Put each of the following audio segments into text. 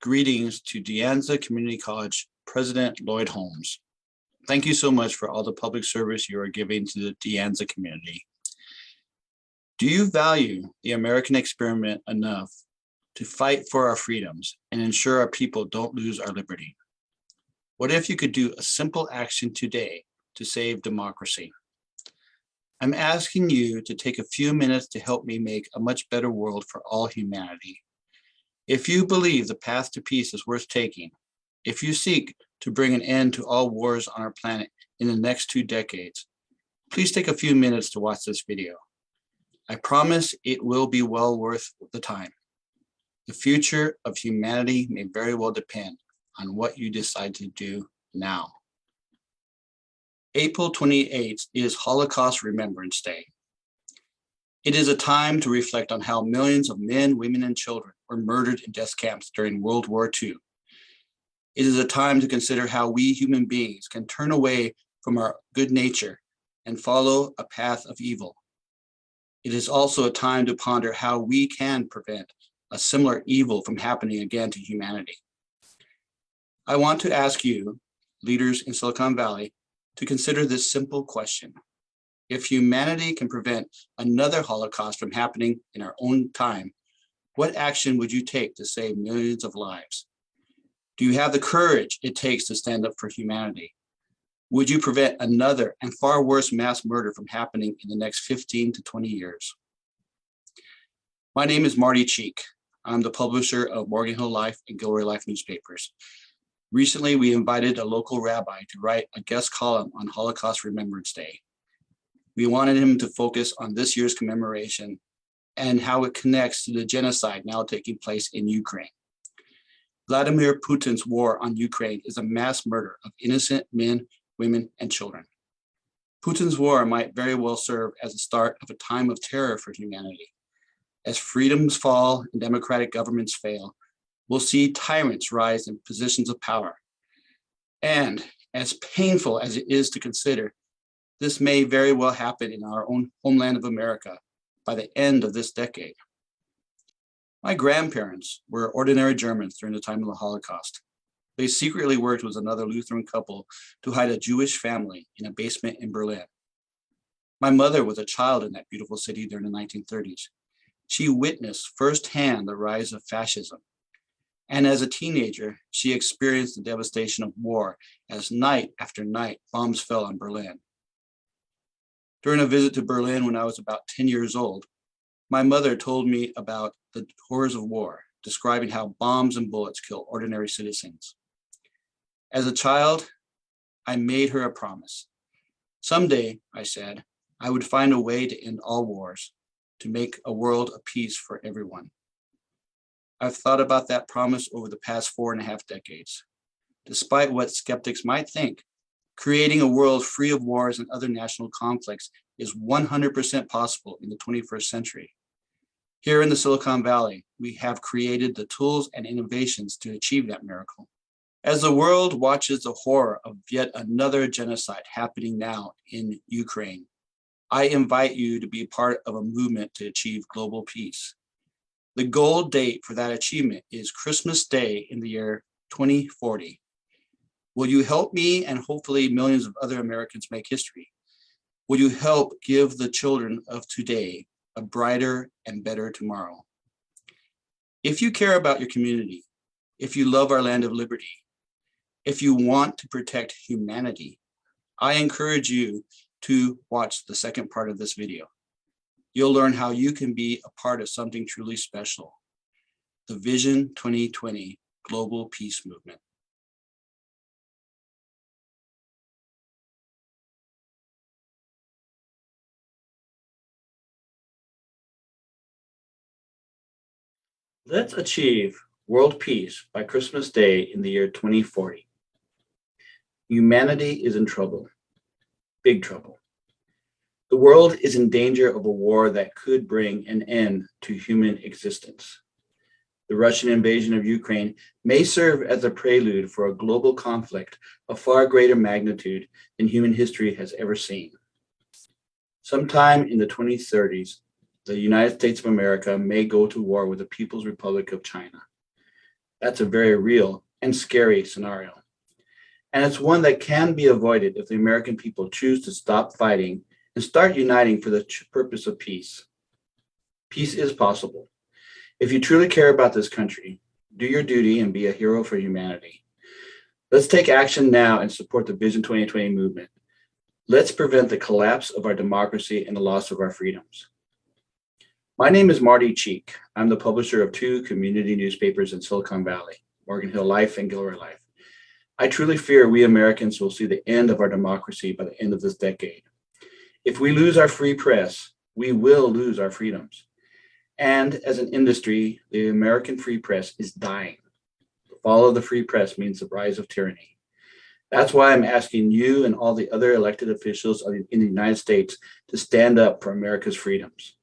Greetings to DeAnza Community College President Lloyd Holmes. Thank you so much for all the public service you are giving to the DeAnza community. Do you value the American experiment enough to fight for our freedoms and ensure our people don't lose our liberty? What if you could do a simple action today to save democracy? I'm asking you to take a few minutes to help me make a much better world for all humanity. If you believe the path to peace is worth taking, if you seek to bring an end to all wars on our planet in the next 2 decades, please take a few minutes to watch this video. I promise it will be well worth the time. The future of humanity may very well depend on what you decide to do now. April 28th is Holocaust Remembrance Day. It is a time to reflect on how millions of men, women, and children were murdered in death camps during World War II. It is a time to consider how we human beings can turn away from our good nature and follow a path of evil. It is also a time to ponder how we can prevent a similar evil from happening again to humanity. I want to ask you, leaders in Silicon Valley, to consider this simple question. If humanity can prevent another Holocaust from happening in our own time, what action would you take to save millions of lives? Do you have the courage it takes to stand up for humanity? Would you prevent another and far worse mass murder from happening in the next 15 to 20 years? My name is Marty Cheek. I'm the publisher of Morgan Hill Life and Gilroy Life newspapers. Recently, we invited a local rabbi to write a guest column on Holocaust Remembrance Day. We wanted him to focus on this year's commemoration and how it connects to the genocide now taking place in Ukraine. Vladimir Putin's war on Ukraine is a mass murder of innocent men, women, and children. Putin's war might very well serve as the start of a time of terror for humanity. As freedoms fall and democratic governments fail, we'll see tyrants rise in positions of power. And as painful as it is to consider, this may very well happen in our own homeland of America by the end of this decade. My grandparents were ordinary Germans during the time of the Holocaust. They secretly worked with another Lutheran couple to hide a Jewish family in a basement in Berlin. My mother was a child in that beautiful city during the 1930s. She witnessed firsthand the rise of fascism. And as a teenager, she experienced the devastation of war as night after night bombs fell on Berlin. During a visit to Berlin when I was about 10 years old, my mother told me about the horrors of war, describing how bombs and bullets kill ordinary citizens. As a child, I made her a promise. Someday, I said, I would find a way to end all wars, to make a world of peace for everyone. I've thought about that promise over the past 4.5 decades. Despite what skeptics might think, creating a world free of wars and other national conflicts is 100% possible in the 21st century. Here in the Silicon Valley, we have created the tools and innovations to achieve that miracle. As the world watches the horror of yet another genocide happening now in Ukraine, I invite you to be part of a movement to achieve global peace. The goal date for that achievement is Christmas Day in the year 2040. Will you help me and hopefully millions of other Americans make history? Will you help give the children of today a brighter and better tomorrow? If you care about your community, if you love our land of liberty, if you want to protect humanity, I encourage you to watch the second part of this video. You'll learn how you can be a part of something truly special, the Vision-2020 Global Peace Movement. Let's achieve world peace by Christmas Day in the year 2040. Humanity is in trouble, big trouble. The world is in danger of a war that could bring an end to human existence. The Russian invasion of Ukraine may serve as a prelude for a global conflict of far greater magnitude than human history has ever seen. Sometime in the 2030s, the United States of America may go to war with the People's Republic of China. That's a very real and scary scenario. And it's one that can be avoided if the American people choose to stop fighting and start uniting for the purpose of peace. Peace is possible. If you truly care about this country, do your duty and be a hero for humanity. Let's take action now and support the Vision 2020 movement. Let's prevent the collapse of our democracy and the loss of our freedoms. My name is Marty Cheek. I'm the publisher of 2 community newspapers in Silicon Valley, Morgan Hill Life and Gilroy Life. I truly fear we Americans will see the end of our democracy by the end of this decade. If we lose our free press, we will lose our freedoms. And as an industry, the American free press is dying. The fall of the free press means the rise of tyranny. That's why I'm asking you and all the other elected officials in the United States to stand up for America's freedoms.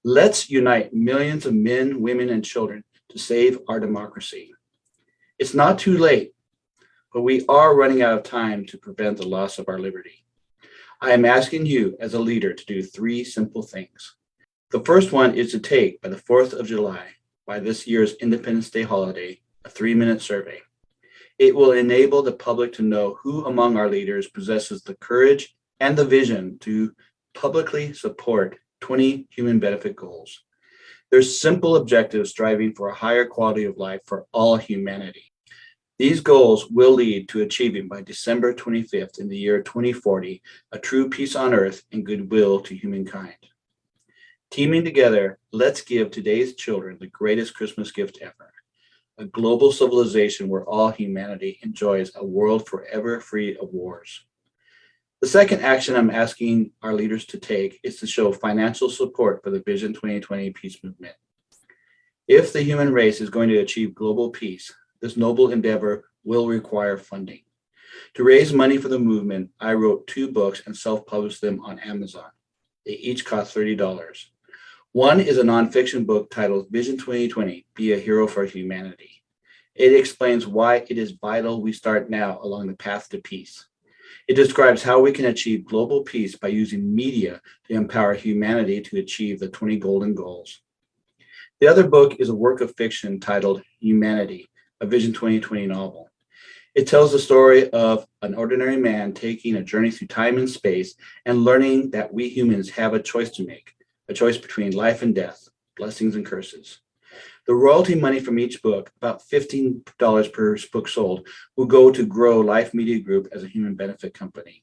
Let's unite millions of men, women, and children to save our democracy. It's not too late, but we are running out of time to prevent the loss of our liberty. I am asking you as a leader to do 3 simple things. The first one is to take, by the 4th of July, by this year's Independence Day holiday, a 3-minute survey. It will enable the public to know who among our leaders possesses the courage and the vision to publicly support 20 human benefit goals. They're simple objectives striving for a higher quality of life for all humanity. These goals will lead to achieving by December 25th in the year 2040 a true peace on earth and goodwill to humankind. Teaming together, let's give today's children the greatest Christmas gift ever, a global civilization where all humanity enjoys a world forever free of wars. The second action I'm asking our leaders to take is to show financial support for the Vision 2020 peace movement. If the human race is going to achieve global peace, this noble endeavor will require funding. To raise money for the movement, I wrote 2 books and self-published them on Amazon. They each cost $30. One is a nonfiction book titled Vision 2020, Be a Hero for Humanity. It explains why it is vital we start now along the path to peace. It describes how we can achieve global peace by using media to empower humanity to achieve the 20 golden goals. The other book is a work of fiction titled Humanity, a Vision 2020 novel. It tells the story of an ordinary man taking a journey through time and space and learning that we humans have a choice to make, a choice between life and death, blessings and curses. The royalty money from each book, about $15 per book sold, will go to grow Life Media Group as a human benefit company.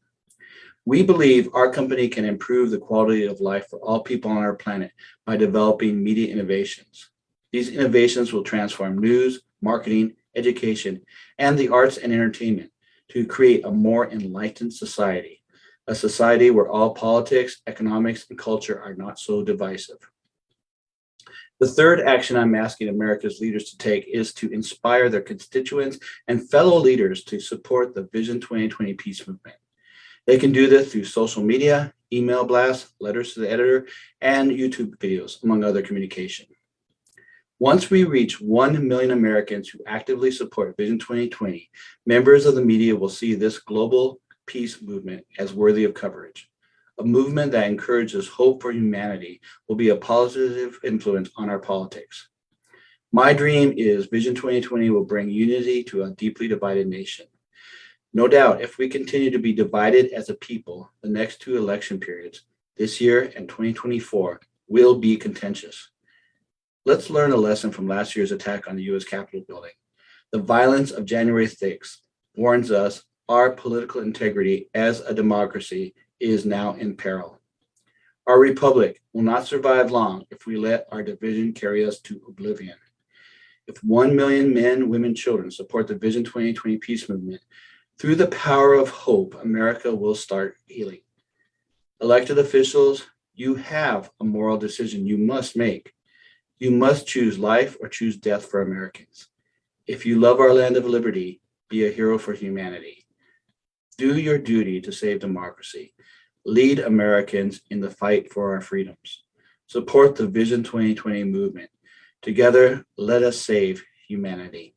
We believe our company can improve the quality of life for all people on our planet by developing media innovations. These innovations will transform news, marketing, education, and the arts and entertainment to create a more enlightened society, a society where all politics, economics, and culture are not so divisive. The third action I'm asking America's leaders to take is to inspire their constituents and fellow leaders to support the Vision 2020 peace movement. They can do this through social media, email blasts, letters to the editor, and YouTube videos, among other communication. Once we reach 1 million Americans who actively support Vision 2020, members of the media will see this global peace movement as worthy of coverage. A movement that encourages hope for humanity will be a positive influence on our politics. My dream is Vision 2020 will bring unity to a deeply divided nation. No doubt, if we continue to be divided as a people, the next 2 election periods, this year and 2024, will be contentious. Let's learn a lesson from last year's attack on the U.S. Capitol building. The violence of January 6th warns us our political integrity as a democracy is now in peril. Our republic will not survive long if we let our division carry us to oblivion. If 1 million men, women, children support the Vision 2020 peace movement, through the power of hope, America will start healing. Elected officials, you have a moral decision you must make. You must choose life or choose death for Americans. If you love our land of liberty, be a hero for humanity. Do your duty to save democracy. Lead Americans in the fight for our freedoms. Support the Vision 2020 movement. Together, let us save humanity.